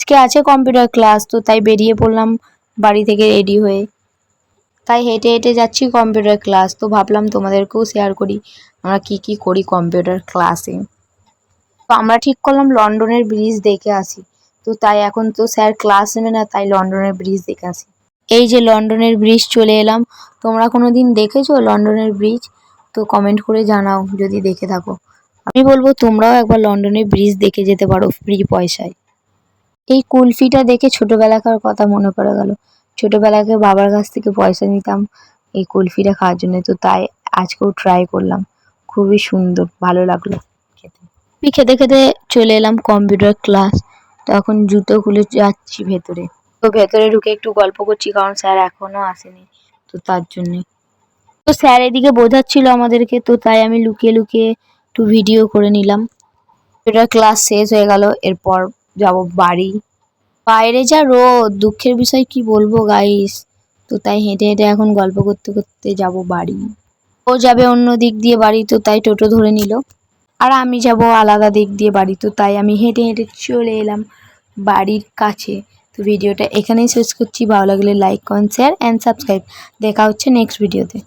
আজকে আছে computer class, তো তাই বেরিয়ে পড়লাম বাড়ি থেকে রেডি হয়ে। তাই হেঁটে হেঁটে যাচ্ছি কম্পিউটার ক্লাস। তো ভাবলাম তোমাদেরকেও শেয়ার করি আমরা কি করি কম্পিউটার ক্লাসে। তো আমরা ঠিক করলাম লন্ডনের ব্রিজ দেখে আসি। তো তাই এখন তো স্যার ক্লাস নেবে না, তাই লন্ডনের ব্রিজ দেখে আসি। এই যে লন্ডনের ব্রিজ চলে এলাম। তোমরা কোনোদিন দেখেছো লন্ডনের ব্রিজ? তো কমেন্ট করে জানাও যদি দেখে থাকো। আমি বলবো তোমরাও একবার লন্ডনের ব্রিজ দেখে যেতে পারো ফ্রি পয়সায়। এই কুলফিটা দেখে ছোটবেলাকার কথা মনে পড়ে গেল। ছোটবেলাকে বাবার কাছ থেকে পয়সা নিতাম এই কুলফিটা খাওয়ার জন্য, তো তাই আজকেও ট্রাই করলাম। খুবই সুন্দর, ভালো লাগলো খেতে। খেতে খেতে চলে এলাম কম্পিউটার ক্লাস। তো এখন জুতো খুলে যাচ্ছি ভেতরে। তো ভেতরে ঢুকে একটু গল্প করছি, কারণ স্যার এখনো আসেনি, তো তার জন্যে। তো স্যার এদিকে বোঝাচ্ছিল আমাদেরকে, তো তাই আমি লুকিয়ে লুকিয়ে একটু ভিডিও করে নিলাম। কম্পিউটার ক্লাস শেষ হয়ে গেল, এরপর যাব বাড়ি। বাইরে যা রোদ, দুঃখের বিষয় কি বলবো গাইস। তো তাই হেঁটে হেঁটে এখন গল্প করতে করতে যাব বাড়ি। ও যাবে অন্য দিক দিয়ে বাড়ি, তো তাই টোটো ধরে নিল। আর আমি যাব আলাদা দিক দিয়ে বাড়ি, তো তাই আমি হেঁটে হেঁটে চলে এলাম বাড়ির কাছে। তো ভিডিওটা এখানেই শেষ করছি। ভালো লাগলে like comment share and subscribe. দেখা হচ্ছে নেক্সট ভিডিওতে।